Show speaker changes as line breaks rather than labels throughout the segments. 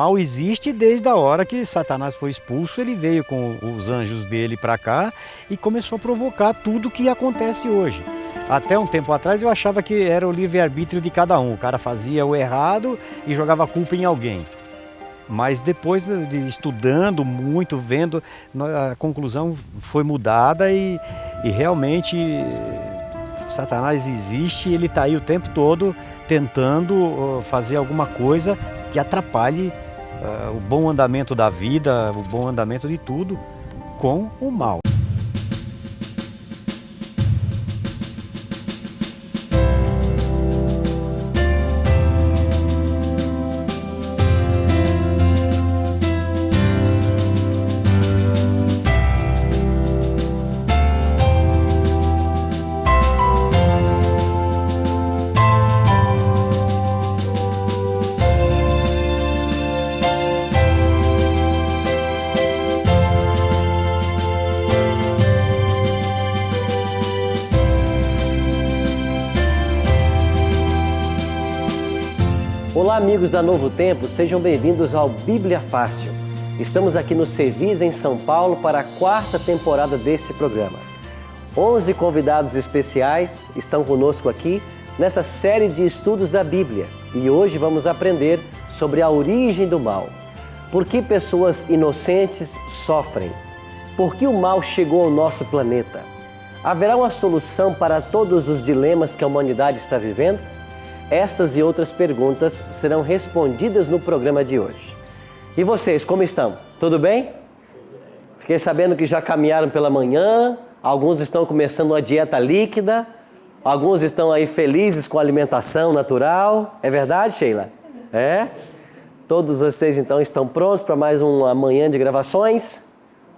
mal existe desde a hora que Satanás foi expulso. Ele veio com os anjos dele para cá e começou a provocar tudo que acontece hoje. Até um tempo atrás eu achava que era o livre-arbítrio de cada um. O cara fazia o errado e jogava a culpa em alguém. Mas depois de estudando muito, vendo, a conclusão foi mudada e realmente Satanás existe. Ele está aí o tempo todo tentando fazer alguma coisa que atrapalhe o bom andamento da vida, o bom andamento de tudo com o mal.
Olá, amigos da Novo Tempo, sejam bem-vindos ao Bíblia Fácil. Estamos aqui no Sevis, em São Paulo, para a 4ª temporada desse programa. 11 convidados especiais estão conosco aqui nessa série de estudos da Bíblia. E hoje vamos aprender sobre a origem do mal. Por que pessoas inocentes sofrem? Por que o mal chegou ao nosso planeta? Haverá uma solução para todos os dilemas que a humanidade está vivendo? Estas e outras perguntas serão respondidas no programa de hoje. E vocês, como estão? Tudo bem? Fiquei sabendo que já caminharam pela manhã, alguns estão começando uma dieta líquida, alguns estão aí felizes com a alimentação natural. É verdade, Sheila? É? Todos vocês então estão prontos para mais uma manhã de gravações?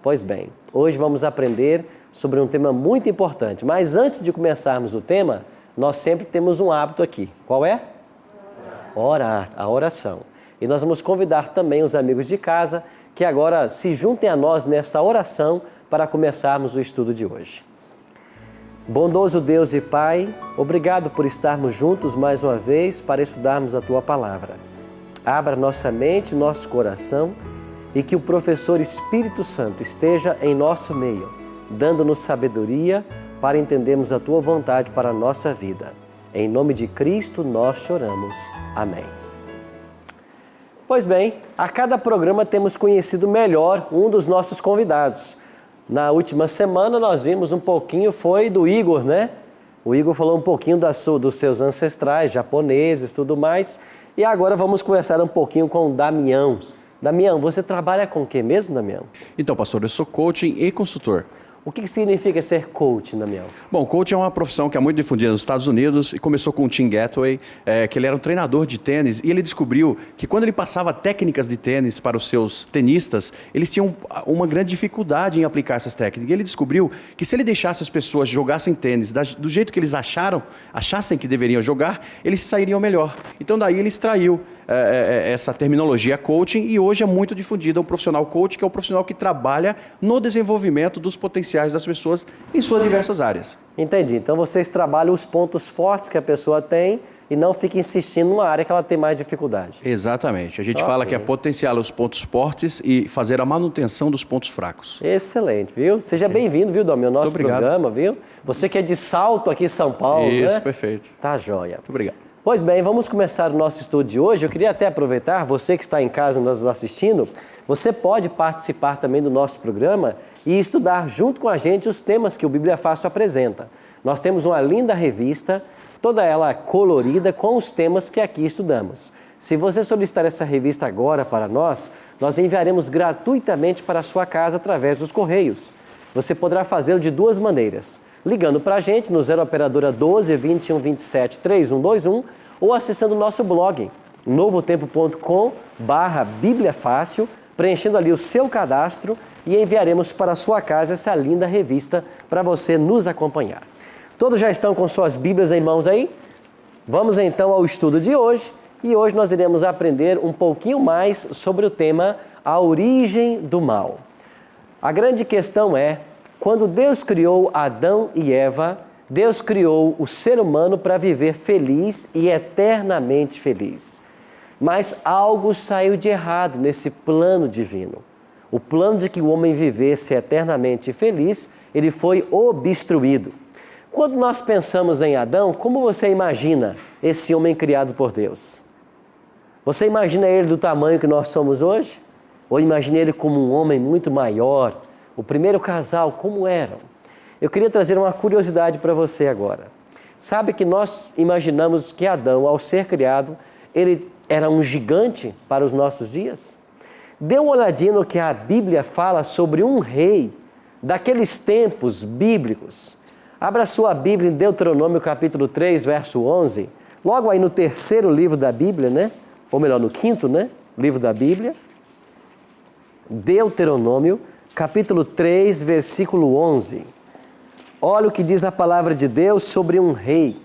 Pois bem, hoje vamos aprender sobre um tema muito importante. Mas antes de começarmos o tema, nós sempre temos um hábito aqui. Qual é? Orar, a oração. E nós vamos convidar também os amigos de casa que agora se juntem a nós nesta oração para começarmos o estudo de hoje. Bondoso Deus e Pai, obrigado por estarmos juntos mais uma vez para estudarmos a Tua Palavra. Abra nossa mente, nosso coração e que o professor Espírito Santo esteja em nosso meio, dando-nos sabedoria para entendermos a Tua vontade para a nossa vida. Em nome de Cristo nós choramos. Amém. Pois bem, a cada programa temos conhecido melhor um dos nossos convidados. Na última semana nós vimos um pouquinho, foi do Igor, né? O Igor falou um pouquinho dos seus ancestrais, japoneses, tudo mais. E agora vamos conversar um pouquinho com o Damião. Damião, você trabalha com o que mesmo, Damião?
Então, pastor, eu sou coaching e consultor.
O que significa ser coach, Damião?
Bom, coach é uma profissão que é muito difundida nos Estados Unidos e começou com o Tim Gatway, que ele era um treinador de tênis e ele descobriu que quando ele passava técnicas de tênis para os seus tenistas, eles tinham uma grande dificuldade em aplicar essas técnicas. E ele descobriu que se ele deixasse as pessoas jogassem tênis do jeito que eles achassem que deveriam jogar, eles sairiam melhor. Então daí ele extraiu essa terminologia coaching e hoje é muito difundida o profissional coach, que é o profissional que trabalha no desenvolvimento dos potenciais das pessoas em suas diversas áreas.
Entendi. Então vocês trabalham os pontos fortes que a pessoa tem e não fica insistindo numa área que ela tem mais dificuldade.
Exatamente. A gente fala que é potenciar os pontos fortes e fazer a manutenção dos pontos fracos.
Excelente, viu? Seja bem-vindo, viu, Dom, ao nosso programa, viu? Você que é de Salto aqui em São Paulo,
Isso,
né?
Perfeito.
Tá joia.
Muito obrigado.
Pois bem, vamos começar o nosso estudo de hoje. Eu queria até aproveitar, você que está em casa nos assistindo, você pode participar também do nosso programa e estudar junto com a gente os temas que o Bíblia Fácil apresenta. Nós temos uma linda revista, toda ela colorida com os temas que aqui estudamos. Se você solicitar essa revista agora para nós enviaremos gratuitamente para a sua casa através dos correios. Você poderá fazê-lo de duas maneiras: ligando para a gente no 0 operadora 12 21 27 3121 ou acessando o nosso blog novotempo.com/Bíblia Fácil, preenchendo ali o seu cadastro e enviaremos para a sua casa essa linda revista para você nos acompanhar. Todos já estão com suas Bíblias em mãos aí? Vamos então ao estudo de hoje e hoje nós iremos aprender um pouquinho mais sobre o tema a origem do mal. A grande questão é: quando Deus criou Adão e Eva, Deus criou o ser humano para viver feliz e eternamente feliz. Mas algo saiu de errado nesse plano divino. O plano de que o homem vivesse eternamente feliz, ele foi obstruído. Quando nós pensamos em Adão, como você imagina esse homem criado por Deus? Você imagina ele do tamanho que nós somos hoje? Ou imagina ele como um homem muito maior? O primeiro casal, como eram? Eu queria trazer uma curiosidade para você agora. Sabe que nós imaginamos que Adão, ao ser criado, ele era um gigante para os nossos dias? Dê uma olhadinha no que a Bíblia fala sobre um rei daqueles tempos bíblicos. Abra sua Bíblia em Deuteronômio capítulo 3, verso 11. Logo aí no terceiro livro da Bíblia, né? Ou melhor, no quinto, né? Livro da Bíblia. Deuteronômio capítulo 3, versículo 11. Olha o que diz a palavra de Deus sobre um rei.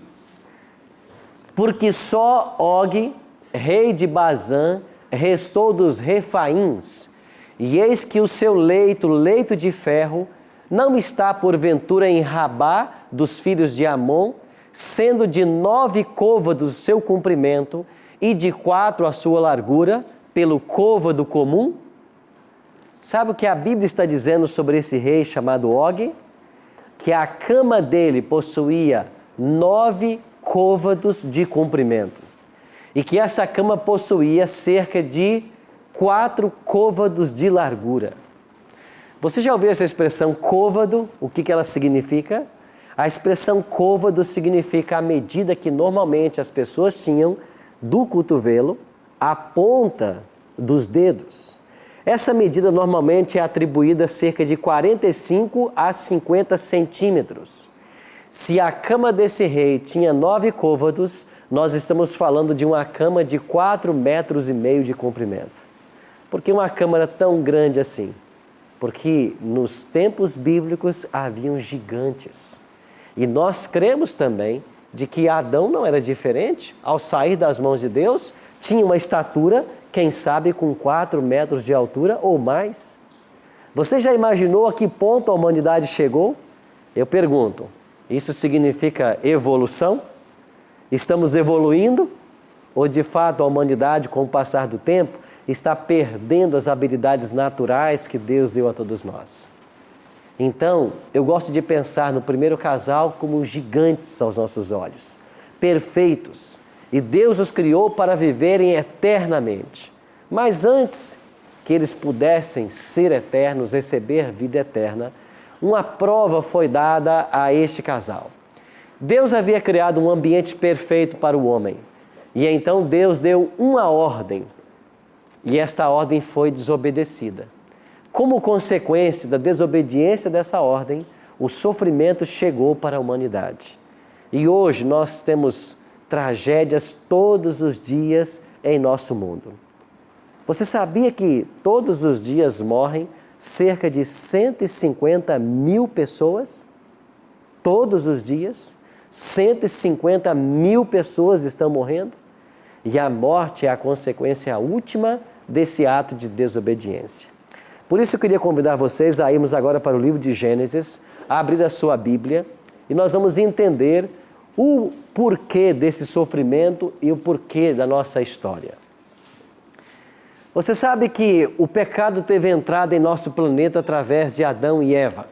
Porque só Og, rei de Bazã, restou dos Refaíns, e eis que o seu leito de ferro, não está porventura em Rabá dos filhos de Amon, sendo de 9 côvados o seu comprimento e de 4 a sua largura, pelo côvado comum? Sabe o que a Bíblia está dizendo sobre esse rei chamado Og? Que a cama dele possuía 9 côvados de comprimento. E que essa cama possuía cerca de 4 côvados de largura. Você já ouviu essa expressão côvado? O que ela significa? A expressão côvado significa a medida que normalmente as pessoas tinham do cotovelo à ponta dos dedos. Essa medida normalmente é atribuída a cerca de 45 a 50 centímetros. Se a cama desse rei tinha 9 côvados, nós estamos falando de uma cama de 4,5 metros de comprimento. Por que uma cama era tão grande assim? Porque nos tempos bíblicos haviam gigantes. E nós cremos também de que Adão não era diferente. Ao sair das mãos de Deus, tinha uma estatura, quem sabe com 4 metros de altura ou mais. Você já imaginou a que ponto a humanidade chegou? Eu pergunto, isso significa evolução? Estamos evoluindo? Ou de fato a humanidade, com o passar do tempo, está perdendo as habilidades naturais que Deus deu a todos nós? Então, eu gosto de pensar no primeiro casal como gigantes aos nossos olhos, perfeitos. E Deus os criou para viverem eternamente. Mas antes que eles pudessem ser eternos, receber vida eterna, uma prova foi dada a este casal. Deus havia criado um ambiente perfeito para o homem. E então Deus deu uma ordem. E esta ordem foi desobedecida. Como consequência da desobediência dessa ordem, o sofrimento chegou para a humanidade. E hoje nós temos tragédias todos os dias em nosso mundo. Você sabia que todos os dias morrem cerca de 150 mil pessoas? Todos os dias, 150 mil pessoas estão morrendo? E a morte é a consequência última desse ato de desobediência. Por isso eu queria convidar vocês a irmos agora para o livro de Gênesis, a abrir a sua Bíblia, e nós vamos entender o porquê desse sofrimento e o porquê da nossa história. Você sabe que o pecado teve entrada em nosso planeta através de Adão e Eva,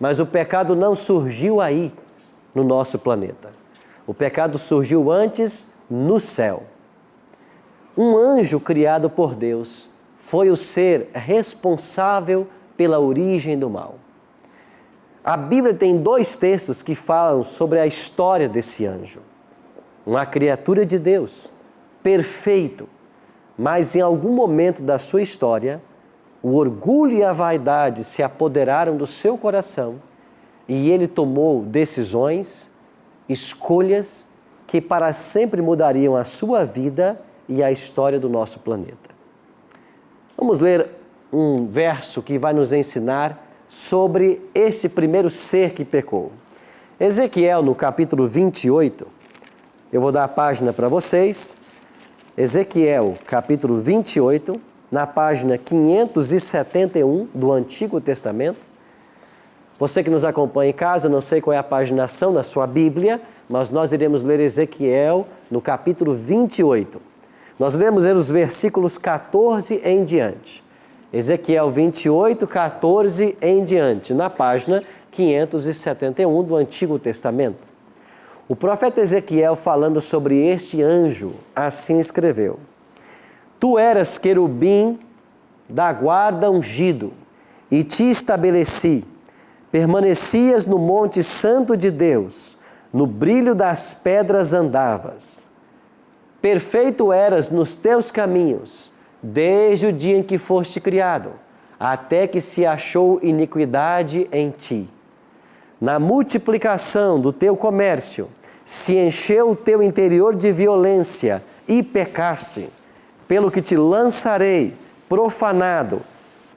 mas o pecado não surgiu aí no nosso planeta. O pecado surgiu antes no céu. Um anjo criado por Deus foi o ser responsável pela origem do mal. A Bíblia tem 2 textos que falam sobre a história desse anjo. Uma criatura de Deus, perfeito, mas em algum momento da sua história, o orgulho e a vaidade se apoderaram do seu coração e ele tomou decisões, escolhas que para sempre mudariam a sua vida e a história do nosso planeta. Vamos ler um verso que vai nos ensinar sobre esse primeiro ser que pecou. Ezequiel, no capítulo 28, eu vou dar a página para vocês. Ezequiel, capítulo 28, na página 571 do Antigo Testamento. Você que nos acompanha em casa, não sei qual é a paginação da sua Bíblia, mas nós iremos ler Ezequiel no capítulo 28. Nós lemos os versículos 14 em diante. Ezequiel 28, 14 em diante, na página 571 do Antigo Testamento. O profeta Ezequiel, falando sobre este anjo, assim escreveu: Tu eras querubim da guarda ungido, e te estabeleci. Permanecias no monte santo de Deus, no brilho das pedras andavas. Perfeito eras nos teus caminhos, desde o dia em que foste criado, até que se achou iniquidade em ti. Na multiplicação do teu comércio, se encheu o teu interior de violência e pecaste, pelo que te lançarei profanado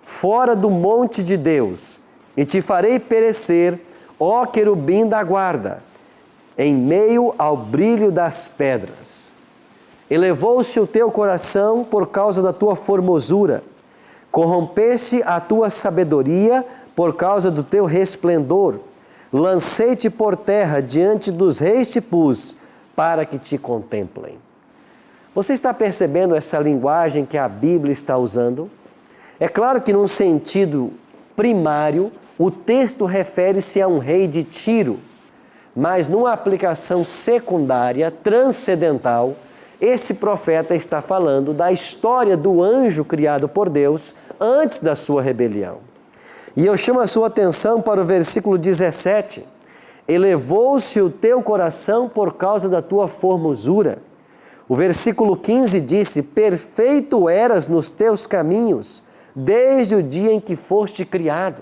fora do monte de Deus, e te farei perecer, ó querubim da guarda, em meio ao brilho das pedras. Elevou-se o teu coração por causa da tua formosura, corrompeste a tua sabedoria por causa do teu resplendor. Lancei-te por terra, diante dos reis te pus, para que te contemplem. Você está percebendo essa linguagem que a Bíblia está usando? É claro que num sentido primário, o texto refere-se a um rei de Tiro, mas numa aplicação secundária, transcendental, esse profeta está falando da história do anjo criado por Deus antes da sua rebelião. E eu chamo a sua atenção para o versículo 17. Elevou-se o teu coração por causa da tua formosura. O versículo 15 disse: Perfeito eras nos teus caminhos, desde o dia em que foste criado.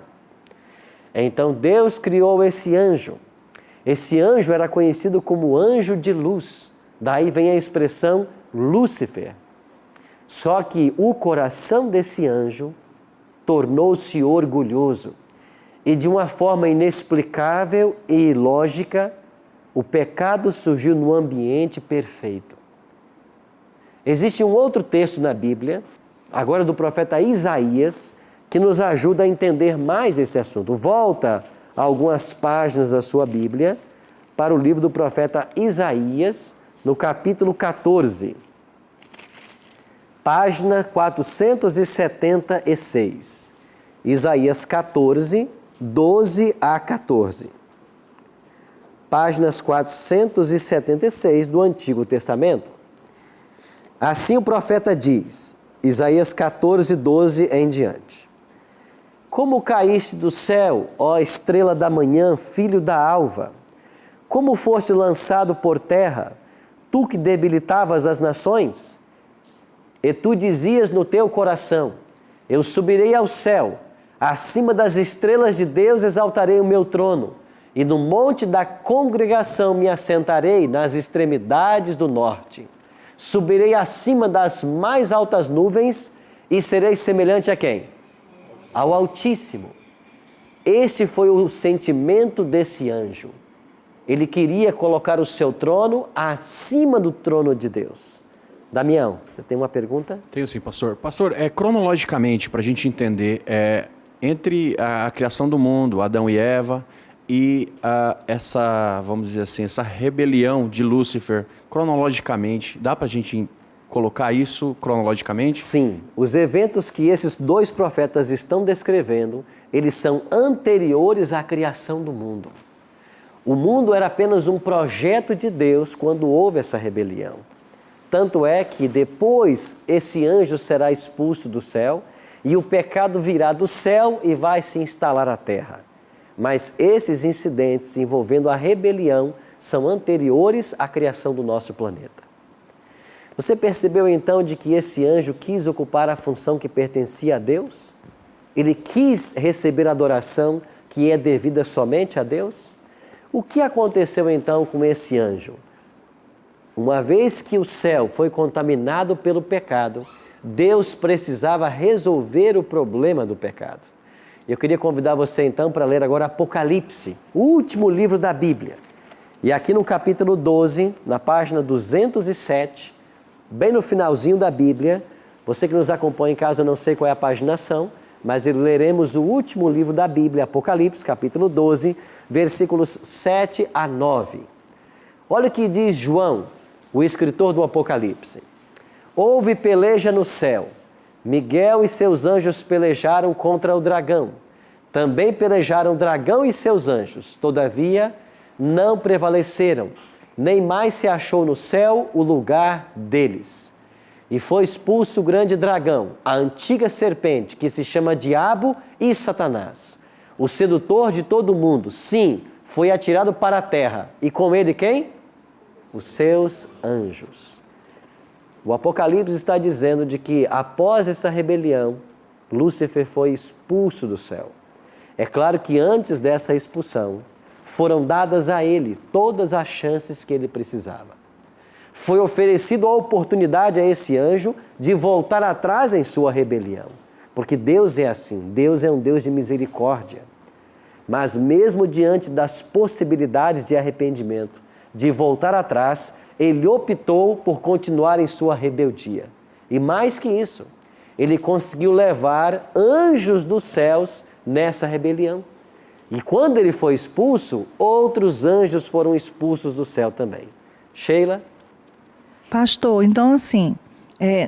Então Deus criou esse anjo. Esse anjo era conhecido como anjo de luz. Daí vem a expressão Lúcifer. Só que o coração desse anjo tornou-se orgulhoso. E de uma forma inexplicável e ilógica, o pecado surgiu no ambiente perfeito. Existe um outro texto na Bíblia, agora do profeta Isaías, que nos ajuda a entender mais esse assunto. Volta algumas páginas da sua Bíblia para o livro do profeta Isaías, no capítulo 14. Página 476. Isaías 14, 12 a 14. Páginas 476 do Antigo Testamento. Assim o profeta diz, Isaías 14, 12 em diante: Como caíste do céu, ó estrela da manhã, filho da alva? Como foste lançado por terra, tu que debilitavas as nações? E tu dizias no teu coração: Eu subirei ao céu, acima das estrelas de Deus exaltarei o meu trono, e no monte da congregação me assentarei nas extremidades do norte. Subirei acima das mais altas nuvens e serei semelhante a quem? Ao Altíssimo. Esse foi o sentimento desse anjo. Ele queria colocar o seu trono acima do trono de Deus. Damião, você tem uma pergunta?
Tenho sim, pastor. Pastor, cronologicamente, para a gente entender, entre a criação do mundo, Adão e Eva, e essa, vamos dizer assim, essa rebelião de Lúcifer, cronologicamente, dá para a gente colocar isso cronologicamente?
Sim. Os eventos que esses dois profetas estão descrevendo, eles são anteriores à criação do mundo. O mundo era apenas um projeto de Deus quando houve essa rebelião. Tanto é que depois esse anjo será expulso do céu e o pecado virá do céu e vai se instalar à terra. Mas esses incidentes envolvendo a rebelião são anteriores à criação do nosso planeta. Você percebeu então de que esse anjo quis ocupar a função que pertencia a Deus? Ele quis receber a adoração que é devida somente a Deus? O que aconteceu então com esse anjo? Uma vez que o céu foi contaminado pelo pecado, Deus precisava resolver o problema do pecado. Eu queria convidar você então para ler agora Apocalipse, o último livro da Bíblia. E aqui no capítulo 12, na página 207, bem no finalzinho da Bíblia, você que nos acompanha em casa, eu não sei qual é a paginação, mas leremos o último livro da Bíblia, Apocalipse, capítulo 12, versículos 7 a 9. Olha o que diz João, o escritor do Apocalipse. Houve peleja no céu. Miguel e seus anjos pelejaram contra o dragão. Também pelejaram o dragão e seus anjos. Todavia, não prevaleceram. Nem mais se achou no céu o lugar deles. E foi expulso o grande dragão, a antiga serpente, que se chama Diabo e Satanás, o sedutor de todo mundo. Sim, foi atirado para a terra. E com ele quem? Os seus anjos. O Apocalipse está dizendo de que após essa rebelião, Lúcifer foi expulso do céu. É claro que antes dessa expulsão, foram dadas a ele todas as chances que ele precisava. Foi oferecido a oportunidade a esse anjo de voltar atrás em sua rebelião. Porque Deus é assim, Deus é um Deus de misericórdia. Mas mesmo diante das possibilidades de arrependimento, de voltar atrás, ele optou por continuar em sua rebeldia. E mais que isso, ele conseguiu levar anjos dos céus nessa rebelião. E quando ele foi expulso, outros anjos foram expulsos do céu também. Sheila?
Pastor, então assim,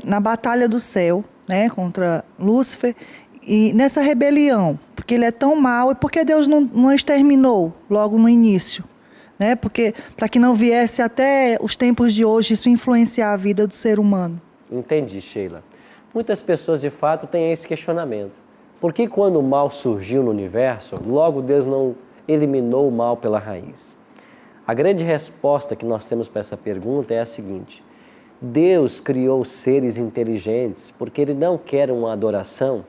na batalha do céu, né, contra Lúcifer, e nessa rebelião, porque ele é tão mau, e por que Deus não exterminou logo no início? Né? Porque para que não viesse até os tempos de hoje isso influenciar a vida do ser humano.
Entendi, Sheila. Muitas pessoas de fato têm esse questionamento. Por que quando o mal surgiu no universo, logo Deus não eliminou o mal pela raiz? A grande resposta que nós temos para essa pergunta é a seguinte: Deus criou seres inteligentes porque Ele não quer uma adoração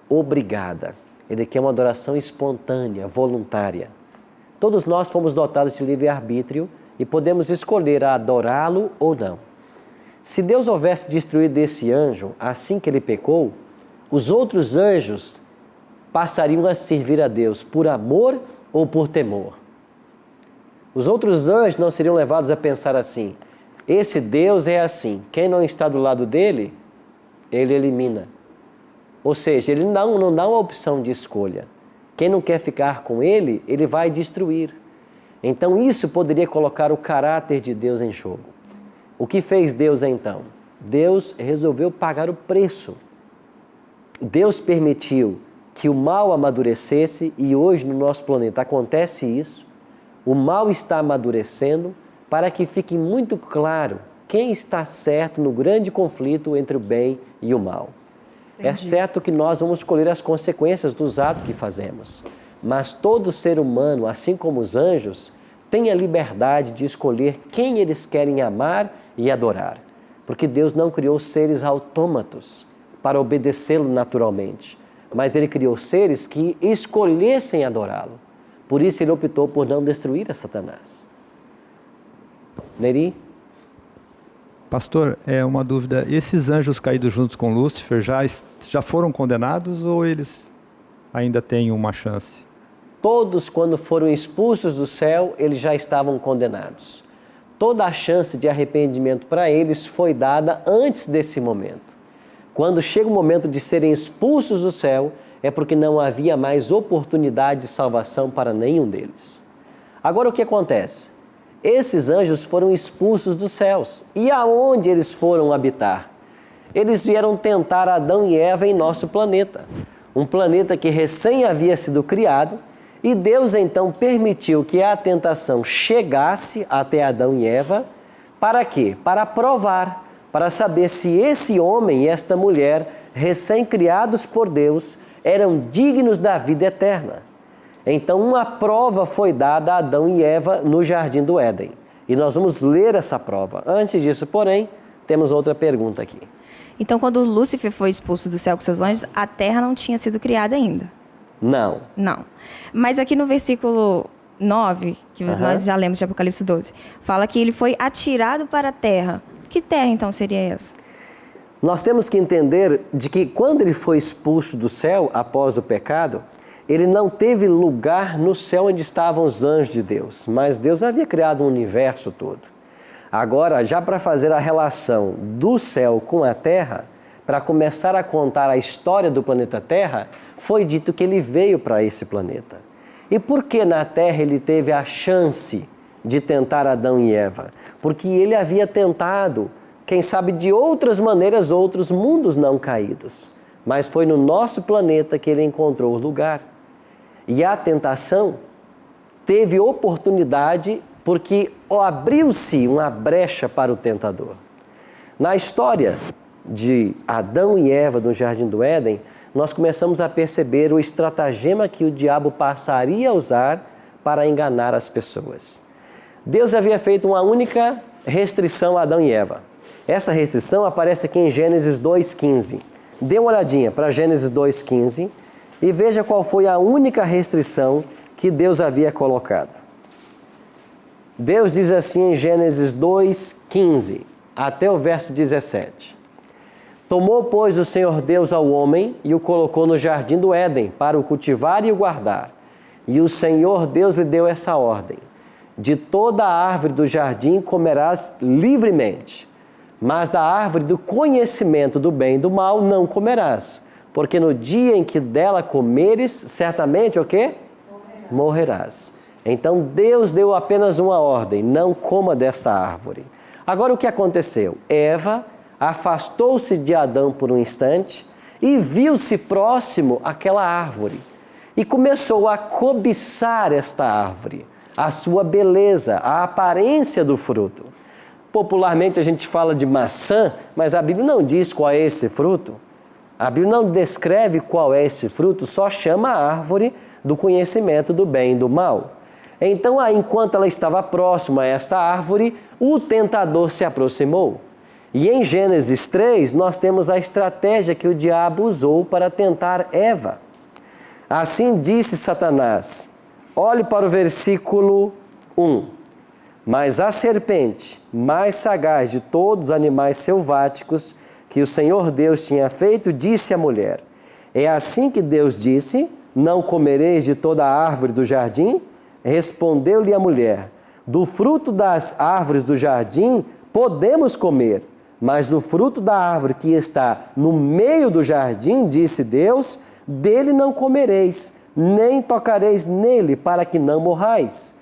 obrigada. Ele quer uma adoração espontânea, voluntária. Todos nós fomos dotados de livre-arbítrio e podemos escolher a adorá-lo ou não. Se Deus houvesse destruído esse anjo assim que ele pecou, os outros anjos passariam a servir a Deus por amor ou por temor. Os outros anjos não seriam levados a pensar assim: esse Deus é assim, quem não está do lado dele, ele elimina. Ou seja, ele não dá uma opção de escolha. Quem não quer ficar com ele, ele vai destruir. Então isso poderia colocar o caráter de Deus em jogo. O que fez Deus então? Deus resolveu pagar o preço. Deus permitiu que o mal amadurecesse e hoje no nosso planeta acontece isso. O mal está amadurecendo para que fique muito claro quem está certo no grande conflito entre o bem e o mal. Entendi. É certo que nós vamos colher as consequências dos atos que fazemos, mas todo ser humano, assim como os anjos, tem a liberdade de escolher quem eles querem amar e adorar, porque Deus não criou seres autômatos para obedecê-lo naturalmente, mas Ele criou seres que escolhessem adorá-lo. Por isso Ele optou por não destruir a Satanás. Neri?
Pastor, uma dúvida. Esses anjos caídos juntos com Lúcifer já foram condenados ou eles ainda têm uma chance?
Todos, quando foram expulsos do céu, eles já estavam condenados. Toda a chance de arrependimento para eles foi dada antes desse momento. Quando chega o momento de serem expulsos do céu, é porque não havia mais oportunidade de salvação para nenhum deles. Agora o que acontece? Esses anjos foram expulsos dos céus. E aonde eles foram habitar? Eles vieram tentar Adão e Eva em nosso planeta. Um planeta que recém havia sido criado, e Deus então permitiu que a tentação chegasse até Adão e Eva. Para quê? Para provar, para saber se esse homem e esta mulher, recém-criados por Deus, eram dignos da vida eterna. Então uma prova foi dada a Adão e Eva no Jardim do Éden. E nós vamos ler essa prova. Antes disso, porém, temos outra pergunta aqui.
Então, quando Lúcifer foi expulso do céu com seus anjos, a terra não tinha sido criada ainda?
Não.
Não. Mas aqui no versículo 9, que nós já lemos de Apocalipse 12, fala que ele foi atirado para a terra. Que terra, então, seria essa?
Nós temos que entender de que quando ele foi expulso do céu após o pecado, ele não teve lugar no céu onde estavam os anjos de Deus, mas Deus havia criado o universo todo. Agora, já para fazer a relação do céu com a terra, para começar a contar a história do planeta Terra, foi dito que ele veio para esse planeta. E por que na terra ele teve a chance de tentar Adão e Eva? Porque ele havia tentado quem sabe de outras maneiras, outros mundos não caídos. Mas foi no nosso planeta que ele encontrou lugar. E a tentação teve oportunidade porque abriu-se uma brecha para o tentador. Na história de Adão e Eva no Jardim do Éden, nós começamos a perceber o estratagema que o diabo passaria a usar para enganar as pessoas. Deus havia feito uma única restrição a Adão e Eva. Essa restrição aparece aqui em Gênesis 2,15. Dê uma olhadinha para Gênesis 2,15 e veja qual foi a única restrição que Deus havia colocado. Deus diz assim em Gênesis 2,15 até o verso 17. Tomou, pois, o Senhor Deus ao homem e o colocou no jardim do Éden para o cultivar e o guardar. E o Senhor Deus lhe deu essa ordem: de toda a árvore do jardim comerás livremente, mas da árvore do conhecimento do bem e do mal não comerás, porque no dia em que dela comeres, certamente o quê? Morrerás. Então Deus deu apenas uma ordem: não coma dessa árvore. Agora o que aconteceu? Eva afastou-se de Adão por um instante e viu-se próximo àquela árvore e começou a cobiçar esta árvore, a sua beleza, a aparência do fruto. Popularmente a gente fala de maçã, mas a Bíblia não diz qual é esse fruto. A Bíblia não descreve qual é esse fruto, só chama a árvore do conhecimento do bem e do mal. Então, enquanto ela estava próxima a esta árvore, o tentador se aproximou. E em Gênesis 3, nós temos a estratégia que o diabo usou para tentar Eva. Assim disse Satanás, olhe para o versículo 1. Mas a serpente, mais sagaz de todos os animais selváticos que o Senhor Deus tinha feito, disse à mulher: é assim que Deus disse, não comereis de toda a árvore do jardim? Respondeu-lhe a mulher: do fruto das árvores do jardim podemos comer, mas do fruto da árvore que está no meio do jardim, disse Deus, dele não comereis, nem tocareis nele, para que não morrais.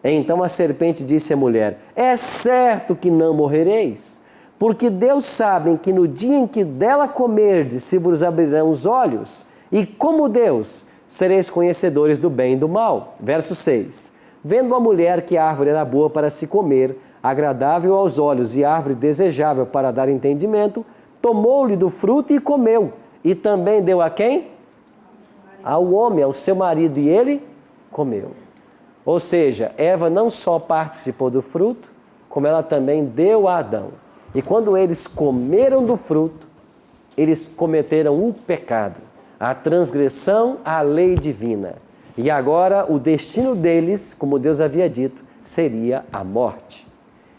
Então a serpente disse à mulher: é certo que não morrereis, porque Deus sabe que no dia em que dela comerdes, se vos abrirão os olhos, e como Deus, sereis conhecedores do bem e do mal. Verso 6. Vendo a mulher que a árvore era boa para se comer, agradável aos olhos e árvore desejável para dar entendimento, tomou-lhe do fruto e comeu. E também deu a quem? Ao homem, ao seu marido, e ele comeu. Ou seja, Eva não só participou do fruto, como ela também deu a Adão. E quando eles comeram do fruto, eles cometeram o pecado, a transgressão à lei divina. E agora o destino deles, como Deus havia dito, seria a morte.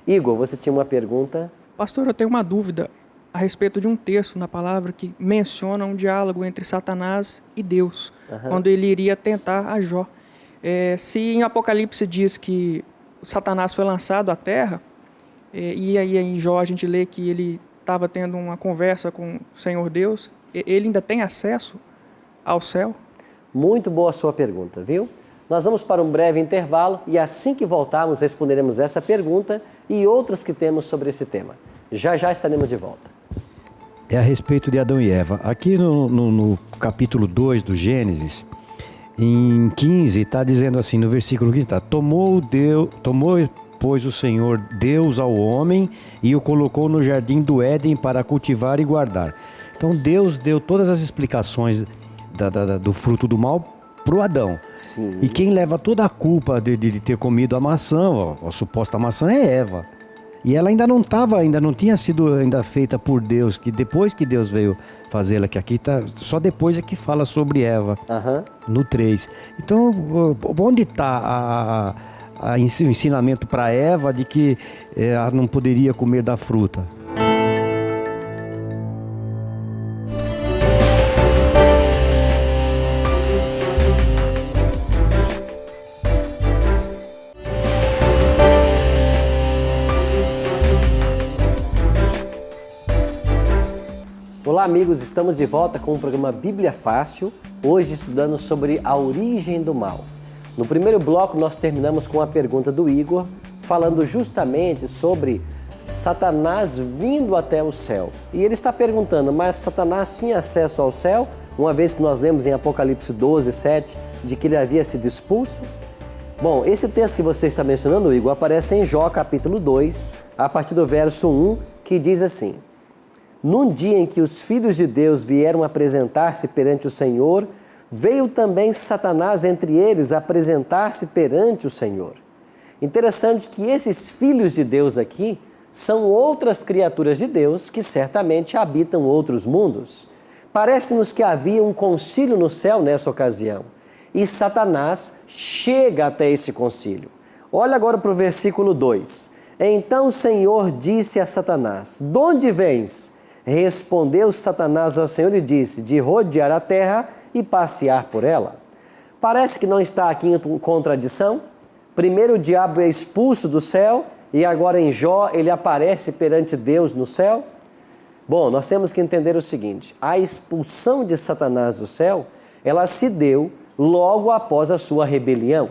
Igor, você tinha uma pergunta?
Pastor, eu tenho uma dúvida a respeito de um texto na palavra que menciona um diálogo entre Satanás e Deus, quando ele iria tentar a Jó. Se em Apocalipse diz que Satanás foi lançado à terra, e aí em Jó a gente lê que ele estava tendo uma conversa com o Senhor Deus, ele ainda tem acesso ao céu?
Muito boa a sua pergunta, viu? Nós vamos para um breve intervalo e assim que voltarmos responderemos essa pergunta e outras que temos sobre esse tema. Já já estaremos de volta.
É a respeito de Adão e Eva. Aqui no capítulo 2 do Gênesis, em 15, está dizendo assim, no versículo 15, está: tomou, pois, o Senhor Deus ao homem e o colocou no jardim do Éden para cultivar e guardar. Então Deus deu todas as explicações do fruto do mal para o Adão.
Sim.
E quem leva toda a culpa de ter comido a maçã, a suposta maçã, é Eva. E ela ainda não tinha sido feita por Deus, que depois que Deus veio fazê-la, que aqui tá, só depois é que fala sobre Eva, no 3. Então, onde está o ensinamento para Eva de que ela não poderia comer da fruta?
Olá amigos, estamos de volta com o programa Bíblia Fácil, hoje estudando sobre a origem do mal. No primeiro bloco nós terminamos com a pergunta do Igor, falando justamente sobre Satanás vindo até o céu. E ele está perguntando, mas Satanás tinha acesso ao céu, uma vez que nós lemos em Apocalipse 12, 7, de que ele havia sido expulso? Bom, esse texto que você está mencionando, Igor, aparece em Jó capítulo 2, a partir do verso 1, que diz assim: Num dia em que os filhos de Deus vieram apresentar-se perante o Senhor, veio também Satanás entre eles apresentar-se perante o Senhor. Interessante que esses filhos de Deus aqui são outras criaturas de Deus que certamente habitam outros mundos. Parece-nos que havia um concílio no céu nessa ocasião. E Satanás chega até esse concílio. Olha agora para o versículo 2. Então o Senhor disse a Satanás: De onde vens? Respondeu Satanás ao Senhor e disse: De rodear a terra e passear por ela. Parece que não está aqui em contradição. Primeiro o diabo é expulso do céu e agora em Jó ele aparece perante Deus no céu. Bom, nós temos que entender o seguinte: a expulsão de Satanás do céu, ela se deu logo após a sua rebelião.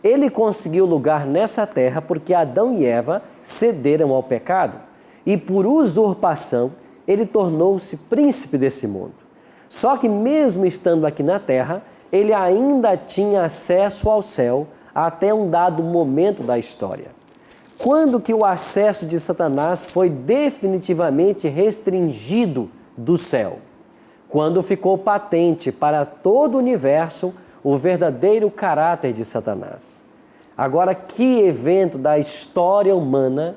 Ele conseguiu lugar nessa terra porque Adão e Eva cederam ao pecado e por usurpação ele tornou-se príncipe desse mundo. Só que mesmo estando aqui na terra, ele ainda tinha acesso ao céu até um dado momento da história. Quando que o acesso de Satanás foi definitivamente restringido do céu? Quando ficou patente para todo o universo o verdadeiro caráter de Satanás. Agora, que evento da história humana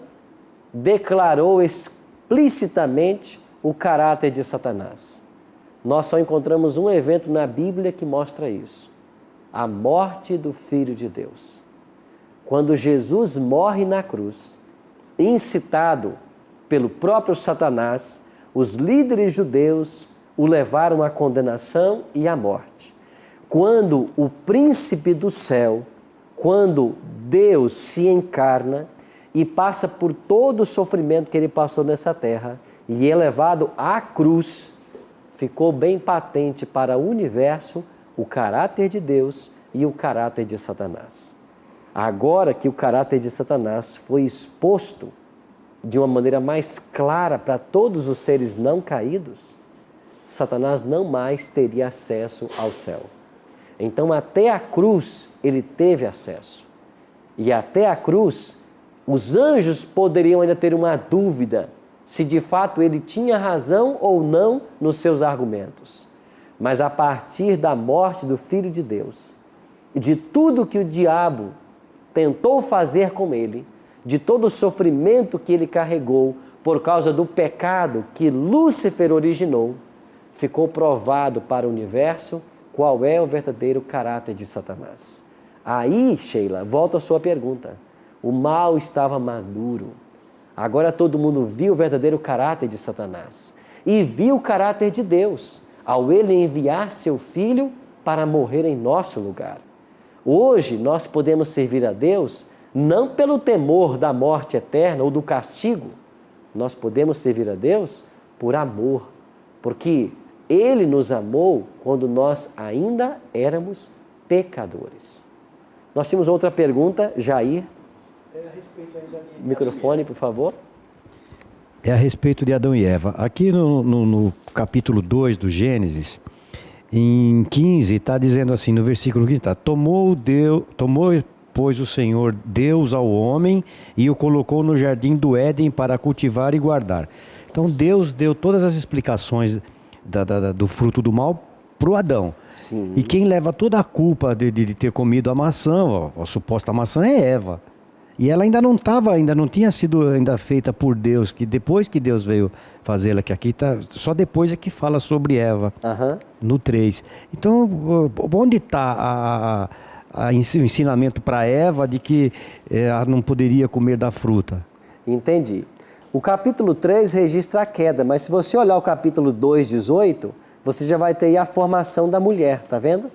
declarou explicitamente o caráter de Satanás? Nós só encontramos um evento na Bíblia que mostra isso: a morte do Filho de Deus. Quando Jesus morre na cruz, incitado pelo próprio Satanás, os líderes judeus o levaram à condenação e à morte. Quando o príncipe do céu, quando Deus se encarna e passa por todo o sofrimento que ele passou nessa terra e é levado à cruz, ficou bem patente para o universo o caráter de Deus e o caráter de Satanás. Agora que o caráter de Satanás foi exposto de uma maneira mais clara para todos os seres não caídos, Satanás não mais teria acesso ao céu. Então, até a cruz, ele teve acesso. E até a cruz, os anjos poderiam ainda ter uma dúvida se de fato ele tinha razão ou não nos seus argumentos. Mas a partir da morte do Filho de Deus, de tudo que o diabo tentou fazer com ele, de todo o sofrimento que ele carregou por causa do pecado que Lúcifer originou, ficou provado para o universo qual é o verdadeiro caráter de Satanás. Aí, Sheila, volta a sua pergunta. O mal estava maduro. Agora todo mundo viu o verdadeiro caráter de Satanás e viu o caráter de Deus ao ele enviar seu Filho para morrer em nosso lugar. Hoje nós podemos servir a Deus não pelo temor da morte eterna ou do castigo. Nós podemos servir a Deus por amor, porque Ele nos amou quando nós ainda éramos pecadores. Nós temos outra pergunta, Jair. Microfone, por favor.
É a respeito de Adão e Eva. Aqui no capítulo 2 do Gênesis, em 15, está dizendo assim, no versículo 15, está: Tomou, pois, o Senhor Deus ao homem e o colocou no jardim do Éden para cultivar e guardar. Então Deus deu todas as explicações do fruto do mal para o Adão.
Sim.
E quem leva toda a culpa de ter comido a maçã, a suposta maçã, é Eva. E ela ainda não tinha sido feita por Deus, que depois que Deus veio fazê-la, que aqui tá, só depois é que fala sobre Eva, no 3. Então, onde está o ensinamento para Eva de que ela não poderia comer da fruta?
Entendi. O capítulo 3 registra a queda, mas se você olhar o capítulo 2, 18, você já vai ter aí a formação da mulher, tá vendo?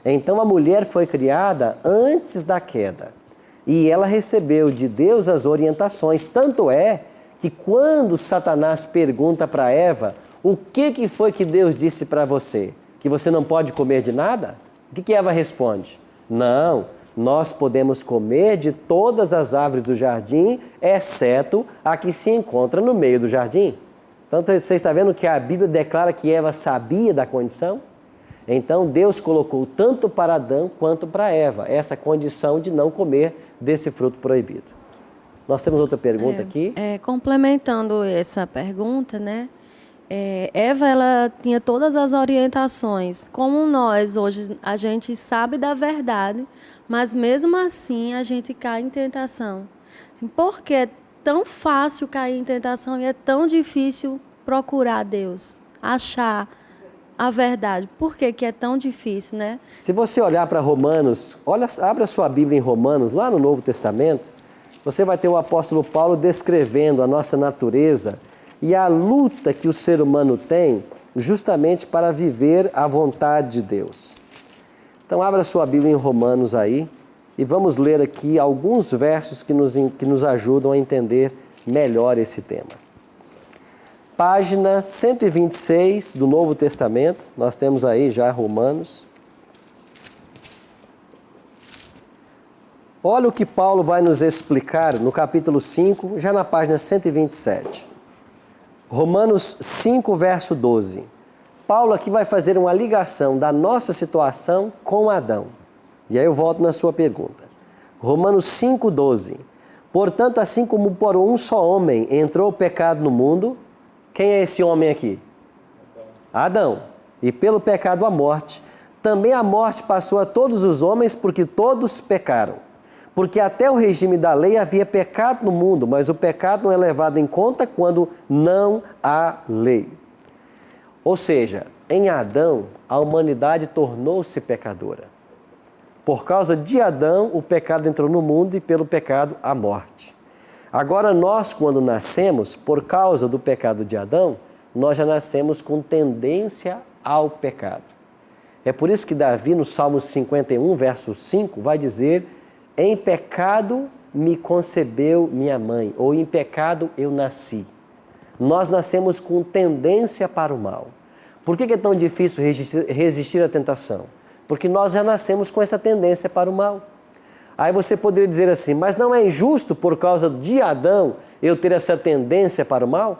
Então a mulher foi criada antes da queda. E ela recebeu de Deus as orientações. Tanto é que quando Satanás pergunta para Eva, o que foi que Deus disse para você? Que você não pode comer de nada? O que Eva responde? Não, nós podemos comer de todas as árvores do jardim, exceto a que se encontra no meio do jardim. Então, você está vendo que a Bíblia declara que Eva sabia da condição? Então, Deus colocou tanto para Adão quanto para Eva essa condição de não comer desse fruto proibido. Nós temos outra pergunta aqui.
Complementando essa pergunta, né? Eva, ela tinha todas as orientações. Como nós, hoje, a gente sabe da verdade, mas mesmo assim a gente cai em tentação. Assim, por que é tão fácil cair em tentação e é tão difícil procurar Deus, achar a verdade? Por que é tão difícil, né?
Se você olhar para Romanos, abra sua Bíblia em Romanos, lá no Novo Testamento, você vai ter o apóstolo Paulo descrevendo a nossa natureza e a luta que o ser humano tem justamente para viver a vontade de Deus. Então, abra sua Bíblia em Romanos aí e vamos ler aqui alguns versos que nos ajudam a entender melhor esse tema. Página 126 do Novo Testamento, nós temos aí já Romanos. Olha o que Paulo vai nos explicar no capítulo 5, já na página 127. Romanos 5, verso 12. Paulo aqui vai fazer uma ligação da nossa situação com Adão. E aí eu volto na sua pergunta. Romanos 5, 12. Portanto, assim como por um só homem entrou o pecado no mundo, quem é esse homem aqui? Adão. E pelo pecado a morte. Também a morte passou a todos os homens porque todos pecaram. Porque até o regime da lei havia pecado no mundo, mas o pecado não é levado em conta quando não há lei. Ou seja, em Adão, a humanidade tornou-se pecadora. Por causa de Adão, o pecado entrou no mundo e pelo pecado a morte. Agora nós, quando nascemos, por causa do pecado de Adão, nós já nascemos com tendência ao pecado. É por isso que Davi, no Salmo 51, verso 5, vai dizer: em pecado me concebeu minha mãe, ou em pecado eu nasci. Nós nascemos com tendência para o mal. Por que é tão difícil resistir à tentação? Porque nós já nascemos com essa tendência para o mal. Aí você poderia dizer assim, mas não é injusto por causa de Adão eu ter essa tendência para o mal?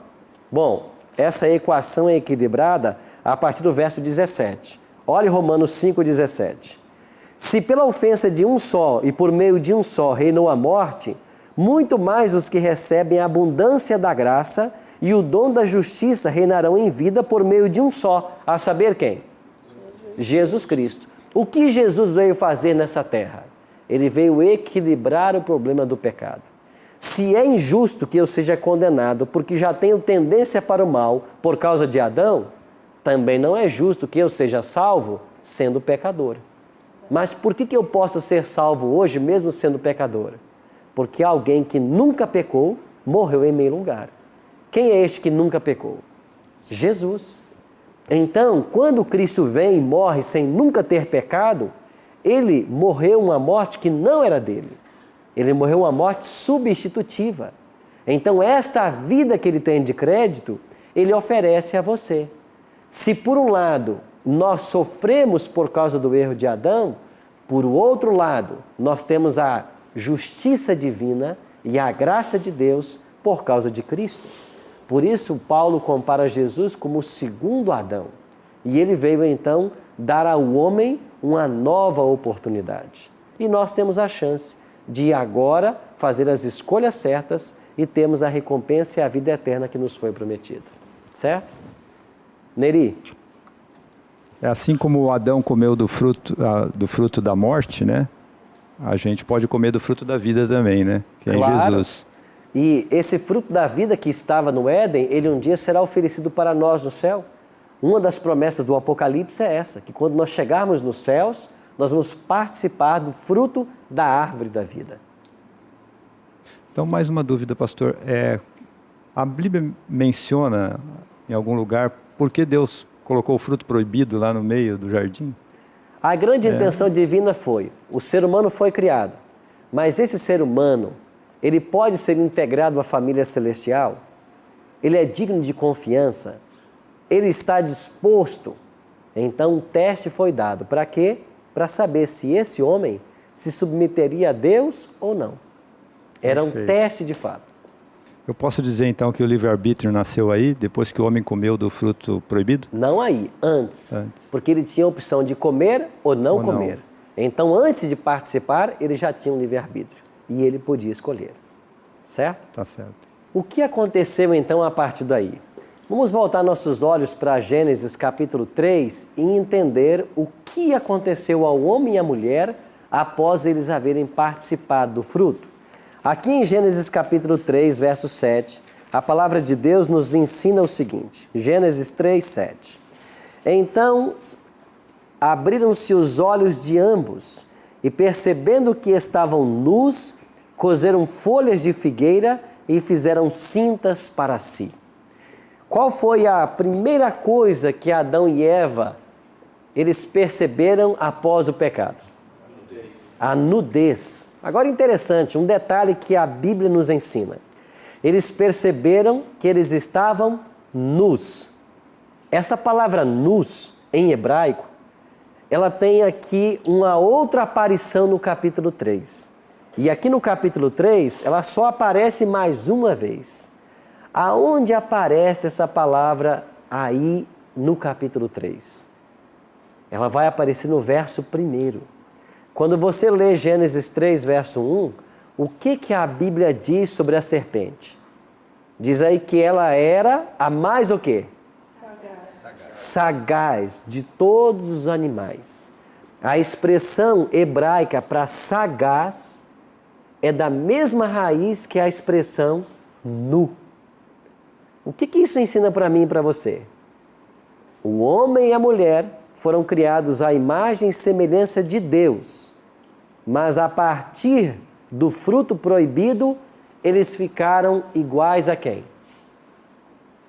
Bom, essa equação é equilibrada a partir do verso 17. Olhe Romanos 5,17. Se pela ofensa de um só e por meio de um só reinou a morte, muito mais os que recebem a abundância da graça e o dom da justiça reinarão em vida por meio de um só, a saber quem? Jesus Cristo. O que Jesus veio fazer nessa terra? Ele veio equilibrar o problema do pecado. Se é injusto que eu seja condenado porque já tenho tendência para o mal por causa de Adão, também não é justo que eu seja salvo sendo pecador. Mas por que eu posso ser salvo hoje mesmo sendo pecador? Porque alguém que nunca pecou morreu em meu lugar. Quem é este que nunca pecou? Jesus. Então, quando Cristo vem e morre sem nunca ter pecado, ele morreu uma morte que não era dele. Ele morreu uma morte substitutiva. Então, esta vida que ele tem de crédito, ele oferece a você. Se por um lado nós sofremos por causa do erro de Adão, por outro lado nós temos a justiça divina e a graça de Deus por causa de Cristo. Por isso Paulo compara Jesus como o segundo Adão. E ele veio então dar ao homem uma nova oportunidade. E nós temos a chance de agora fazer as escolhas certas e termos a recompensa e a vida eterna que nos foi prometida. Certo? Neri?
É assim como Adão comeu do fruto da morte, né? A gente pode comer do fruto da vida também, né? Que é em Jesus.
E esse fruto da vida que estava no Éden, ele um dia será oferecido para nós no céu. Uma das promessas do Apocalipse é essa, que quando nós chegarmos nos céus, nós vamos participar do fruto da árvore da vida.
Então, mais uma dúvida, pastor. A Bíblia menciona em algum lugar por que Deus colocou o fruto proibido lá no meio do jardim?
A grande intenção divina foi, o ser humano foi criado, mas esse ser humano, ele pode ser integrado à família celestial? Ele é digno de confiança? Ele está disposto? Então, um teste foi dado. Para quê? Para saber se esse homem se submeteria a Deus ou não. Era um
Perfeito.
teste de fato.
Eu posso dizer então que o livre-arbítrio nasceu aí, depois que o homem comeu do fruto proibido?
Não aí, antes. Porque ele tinha a opção de comer ou não
Ou não.
comer. Então, antes de participar, ele já tinha um livre-arbítrio. E ele podia escolher. Certo?
Tá certo.
O que aconteceu então a partir daí? Vamos voltar nossos olhos para Gênesis capítulo 3 e entender o que aconteceu ao homem e à mulher após eles haverem participado do fruto. Aqui em Gênesis capítulo 3, verso 7, a palavra de Deus nos ensina o seguinte, Gênesis 3, 7. Então abriram-se os olhos de ambos e percebendo que estavam nus, coseram folhas de figueira e fizeram cintas para si. Qual foi a primeira coisa que Adão e Eva eles perceberam após o pecado? A nudez. Agora interessante, um detalhe que a Bíblia nos ensina. Eles perceberam que eles estavam nus. Essa palavra nus, em hebraico, ela tem aqui uma outra aparição no capítulo 3. E aqui no capítulo 3, ela só aparece mais uma vez. Aonde aparece essa palavra aí no capítulo 3? Ela vai aparecer no verso 1. Quando você lê Gênesis 3, verso 1, o que a Bíblia diz sobre a serpente? Diz aí que ela era a mais o quê? Sagaz de todos os animais. A expressão hebraica para sagaz é da mesma raiz que a expressão nu. O que isso ensina para mim e para você? O homem e a mulher foram criados à imagem e semelhança de Deus, mas a partir do fruto proibido, eles ficaram iguais a quem?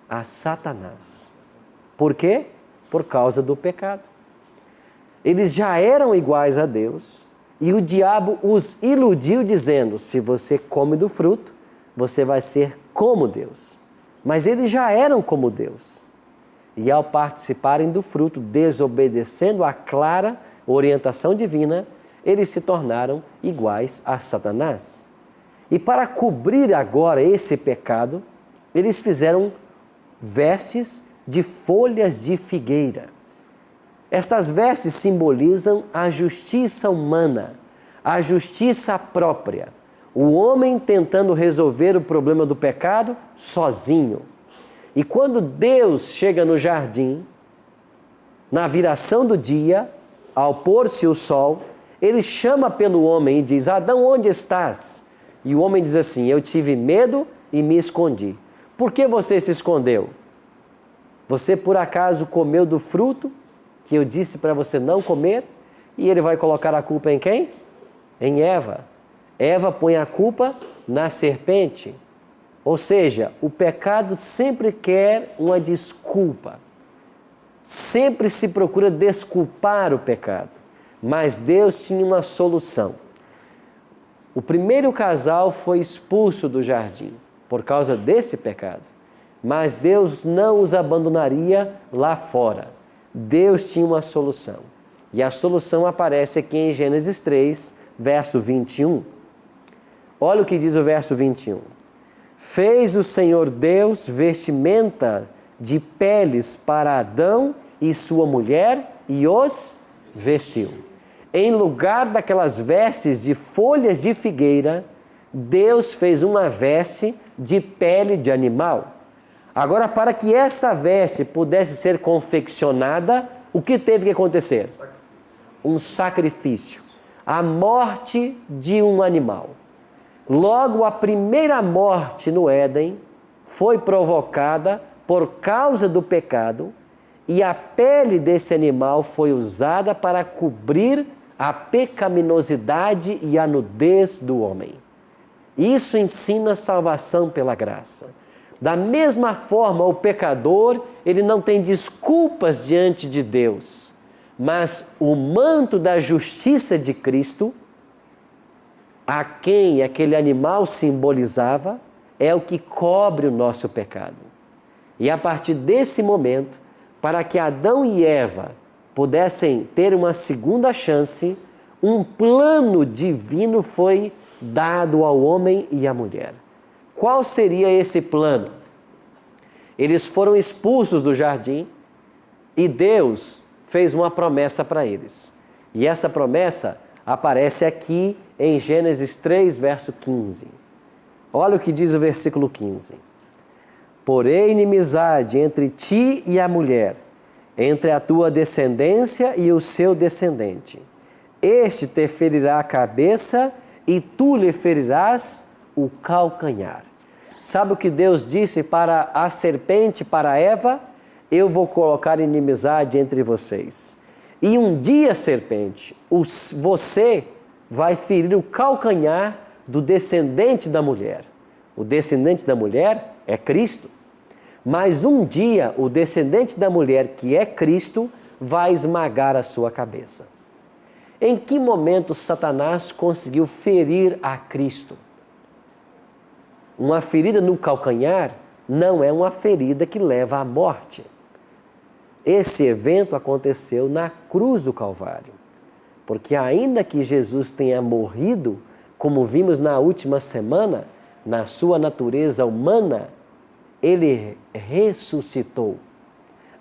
A Satanás. Por quê? Por causa do pecado. Eles já eram iguais a Deus e o diabo os iludiu dizendo, se você come do fruto, você vai ser como Deus. Mas eles já eram como Deus. E ao participarem do fruto, desobedecendo a clara orientação divina, eles se tornaram iguais a Satanás. E para cobrir agora esse pecado, eles fizeram vestes de folhas de figueira. Estas vestes simbolizam a justiça humana, a justiça própria. O homem tentando resolver o problema do pecado sozinho. E quando Deus chega no jardim, na viração do dia, ao pôr-se o sol, ele chama pelo homem e diz, Adão, onde estás? E o homem diz assim, eu tive medo e me escondi. Por que você se escondeu? Você por acaso comeu do fruto que eu disse para você não comer? E ele vai colocar a culpa em quem? Em Eva. Eva põe a culpa na serpente. Ou seja, o pecado sempre quer uma desculpa. Sempre se procura desculpar o pecado. Mas Deus tinha uma solução. O primeiro casal foi expulso do jardim por causa desse pecado. Mas Deus não os abandonaria lá fora. Deus tinha uma solução. E a solução aparece aqui em Gênesis 3, verso 21. Olha o que diz o verso 21. Fez o Senhor Deus vestimenta de peles para Adão e sua mulher e os vestiu. Em lugar daquelas vestes de folhas de figueira, Deus fez uma veste de pele de animal. Agora, para que essa veste pudesse ser confeccionada, o que teve que acontecer? Um sacrifício. A morte de um animal. Logo, a primeira morte no Éden foi provocada por causa do pecado e a pele desse animal foi usada para cobrir a pecaminosidade e a nudez do homem. Isso ensina salvação pela graça. Da mesma forma, o pecador, ele não tem desculpas diante de Deus, mas o manto da justiça de Cristo, a quem aquele animal simbolizava, é o que cobre o nosso pecado. E a partir desse momento, para que Adão e Eva pudessem ter uma segunda chance, um plano divino foi dado ao homem e à mulher. Qual seria esse plano? Eles foram expulsos do jardim e Deus fez uma promessa para eles. E essa promessa aparece aqui em Gênesis 3, verso 15. Olha o que diz o versículo 15. Porém, inimizade entre ti e a mulher, entre a tua descendência e o seu descendente. Este te ferirá a cabeça e tu lhe ferirás o calcanhar. Sabe o que Deus disse para a serpente, para Eva? Eu vou colocar inimizade entre vocês. E um dia, serpente, você vai ferir o calcanhar do descendente da mulher. O descendente da mulher é Cristo. Mas um dia, o descendente da mulher, que é Cristo, vai esmagar a sua cabeça. Em que momento Satanás conseguiu ferir a Cristo? Uma ferida no calcanhar não é uma ferida que leva à morte. Esse evento aconteceu na cruz do Calvário. Porque ainda que Jesus tenha morrido, como vimos na última semana, na sua natureza humana, ele ressuscitou.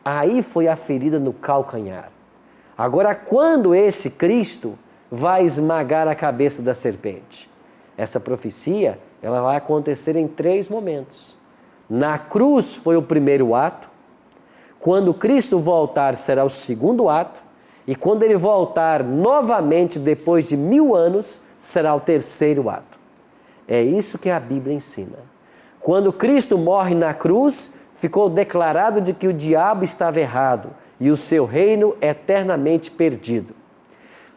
Aí foi a ferida no calcanhar. Agora, quando esse Cristo vai esmagar a cabeça da serpente? Essa profecia, ela vai acontecer em 3 momentos. Na cruz foi o primeiro ato. Quando Cristo voltar, será o segundo ato. E quando ele voltar novamente, depois de 1000 anos, será o terceiro ato. É isso que a Bíblia ensina. Quando Cristo morre na cruz, ficou declarado de que o diabo estava errado e o seu reino eternamente perdido.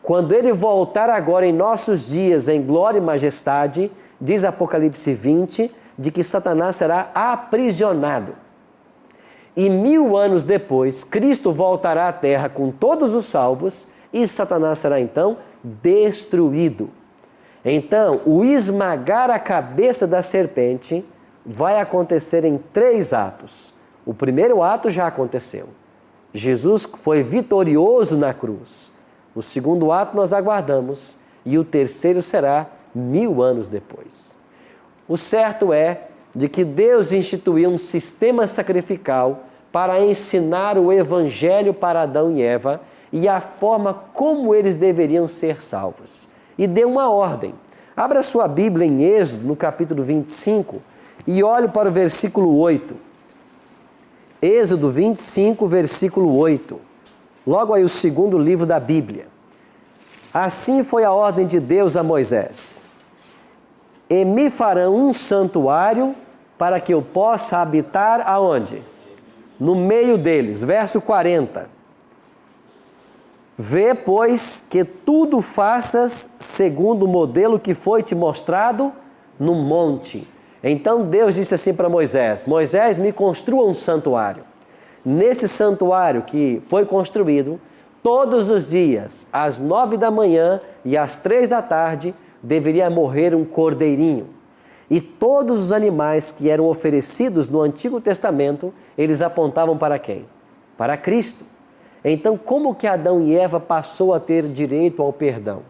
Quando ele voltar agora em nossos dias em glória e majestade, diz Apocalipse 20, de que Satanás será aprisionado. E 1000 anos depois, Cristo voltará à terra com todos os salvos e Satanás será então destruído. Então, o esmagar a cabeça da serpente vai acontecer em 3 atos. O primeiro ato já aconteceu. Jesus foi vitorioso na cruz. O segundo ato nós aguardamos e o terceiro será 1000 anos depois. O certo é de que Deus instituiu um sistema sacrificial para ensinar o Evangelho para Adão e Eva e a forma como eles deveriam ser salvos. E deu uma ordem. Abra sua Bíblia em Êxodo, no capítulo 25, e olhe para o versículo 8. Êxodo 25, versículo 8. Logo aí o segundo livro da Bíblia. Assim foi a ordem de Deus a Moisés. E me farão um santuário para que eu possa habitar aonde? No meio deles. Verso 40. Vê, pois, que tudo faças segundo o modelo que foi te mostrado no monte. Então Deus disse assim para Moisés: Moisés, me construa um santuário. Nesse santuário que foi construído, todos os dias, às 9 da manhã e às 3 da tarde, deveria morrer um cordeirinho. E todos os animais que eram oferecidos no Antigo Testamento, eles apontavam para quem? Para Cristo. Então, como que Adão e Eva passou a ter direito ao perdão?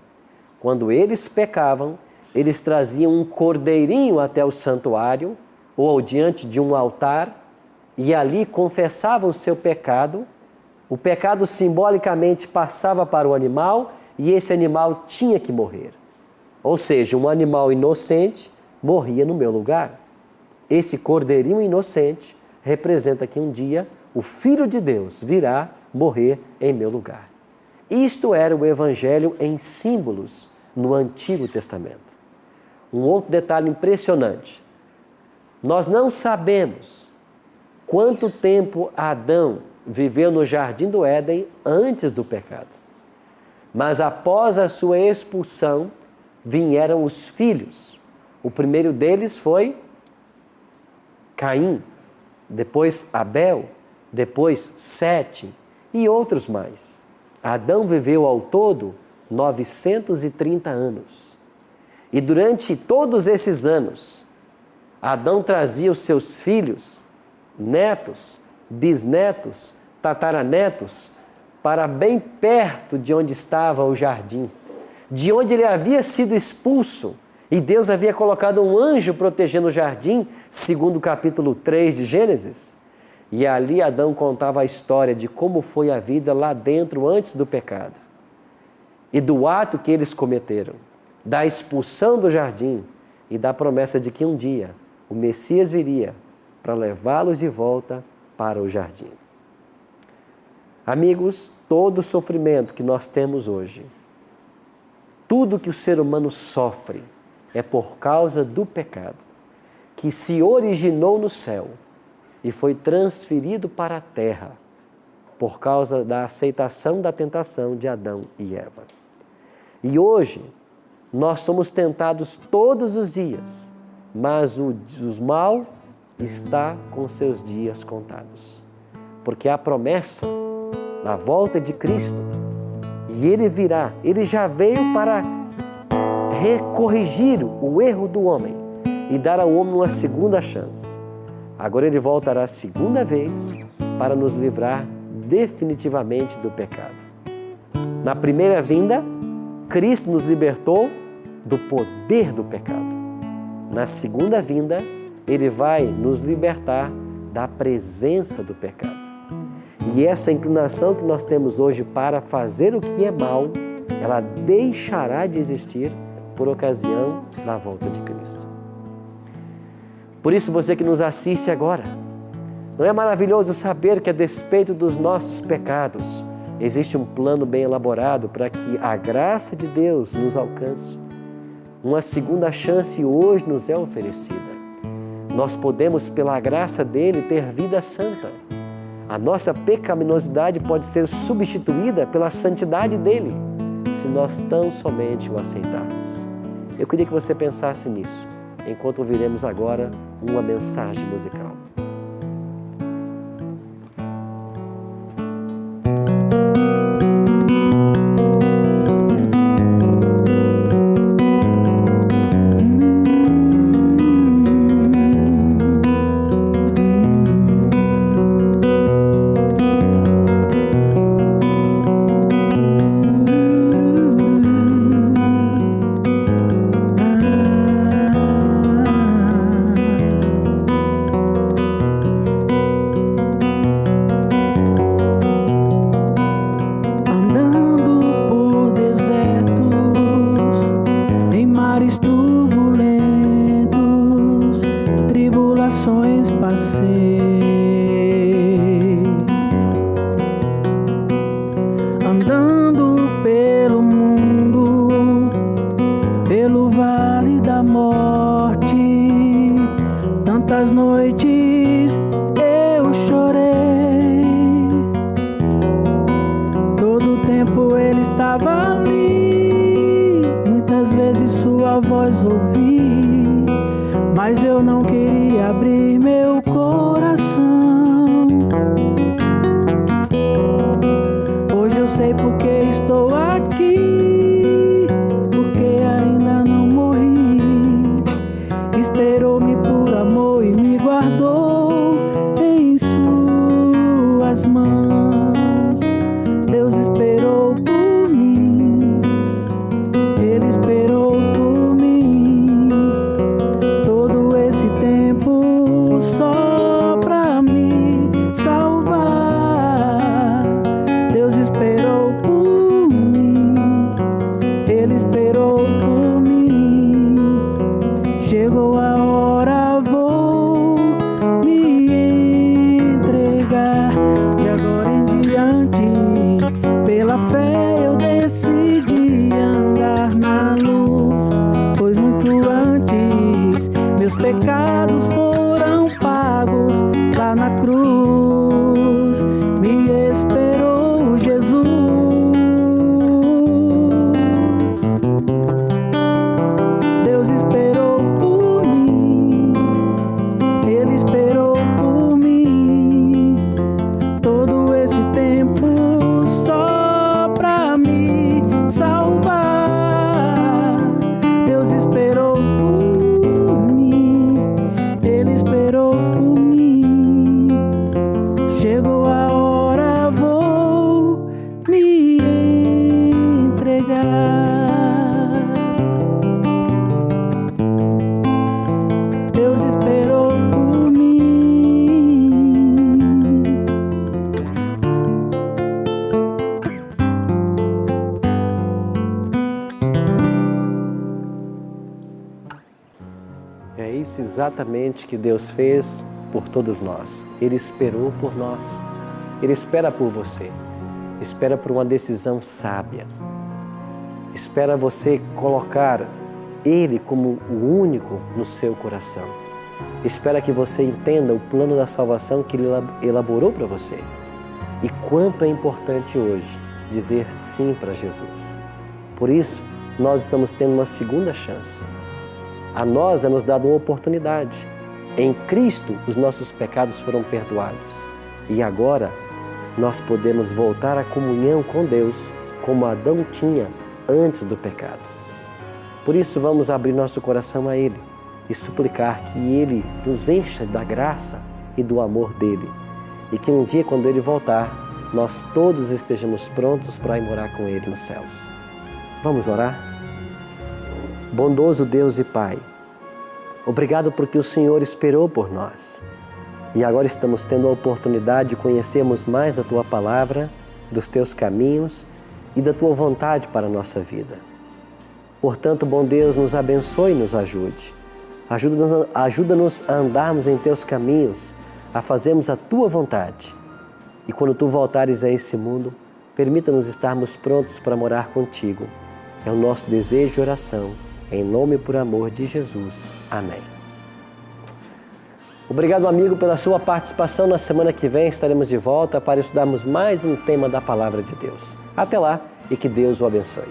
Quando eles pecavam, eles traziam um cordeirinho até o santuário ou diante de um altar e ali confessavam o seu pecado. O pecado simbolicamente passava para o animal e esse animal tinha que morrer. Ou seja, um animal inocente morria no meu lugar. Esse cordeirinho inocente representa que um dia o Filho de Deus virá morrer em meu lugar. Isto era o Evangelho em símbolos no Antigo Testamento. Um outro detalhe impressionante. Nós não sabemos quanto tempo Adão viveu no Jardim do Éden antes do pecado. Mas após a sua expulsão, vieram os filhos. O primeiro deles foi Caim, depois Abel, depois Sete e outros mais. Adão viveu ao todo 930 anos. E durante todos esses anos, Adão trazia os seus filhos, netos, bisnetos, tataranetos, para bem perto de onde estava o jardim. de onde ele havia sido expulso, e Deus havia colocado um anjo protegendo o jardim, segundo o capítulo 3 de Gênesis. E ali Adão contava a história de como foi a vida lá dentro antes do pecado. E do ato que eles cometeram, da expulsão do jardim e da promessa de que um dia o Messias viria para levá-los de volta para o jardim. Amigos, todo o sofrimento que nós temos hoje, tudo que o ser humano sofre, é por causa do pecado, que se originou no céu e foi transferido para a terra, por causa da aceitação da tentação de Adão e Eva. E hoje, nós somos tentados todos os dias, mas o mal está com seus dias contados. Porque a promessa da volta de Cristo, e Ele virá, Ele já veio para corrigir o erro do homem e dar ao homem uma segunda chance. Agora Ele voltará a segunda vez para nos livrar definitivamente do pecado. Na primeira vinda, Cristo nos libertou do poder do pecado. Na segunda vinda, Ele vai nos libertar da presença do pecado. E essa inclinação que nós temos hoje para fazer o que é mal, ela deixará de existir por ocasião da volta de Cristo. Por isso, você que nos assiste agora, não é maravilhoso saber que, a despeito dos nossos pecados, existe um plano bem elaborado para que a graça de Deus nos alcance? Uma segunda chance hoje nos é oferecida. Nós podemos, pela graça dele, ter vida santa. A nossa pecaminosidade pode ser substituída pela santidade dele, se nós tão somente o aceitarmos. Eu queria que você pensasse nisso, enquanto ouviremos agora uma mensagem musical.
Me entregar.
isso exatamente que Deus fez por todos nós. Ele esperou por nós. Ele espera por você. Espera por uma decisão sábia. Espera você colocar Ele como o único no seu coração. Espera que você entenda o plano da salvação que Ele elaborou para você. E quanto é importante hoje dizer sim para Jesus. Por isso, nós estamos tendo uma segunda chance. A nós é nos dada uma oportunidade. Em Cristo, os nossos pecados foram perdoados. E agora, nós podemos voltar à comunhão com Deus, como Adão tinha antes do pecado. Por isso, vamos abrir nosso coração a Ele e suplicar que Ele nos encha da graça e do amor dEle. E que um dia, quando Ele voltar, nós todos estejamos prontos para ir morar com Ele nos céus. Vamos orar? Bondoso Deus e Pai, obrigado porque o Senhor esperou por nós. E agora estamos tendo a oportunidade de conhecermos mais da Tua Palavra, dos Teus caminhos e da Tua vontade para a nossa vida. Portanto, bom Deus, nos abençoe e nos ajude. Ajuda-nos a andarmos em Teus caminhos, a fazermos a Tua vontade. E quando Tu voltares a esse mundo, permita-nos estarmos prontos para morar contigo. É o nosso desejo e oração, em nome e por amor de Jesus. Amém. Obrigado, amigo, pela sua participação. Na semana que vem estaremos de volta para estudarmos mais um tema da Palavra de Deus. Até lá e que Deus o abençoe.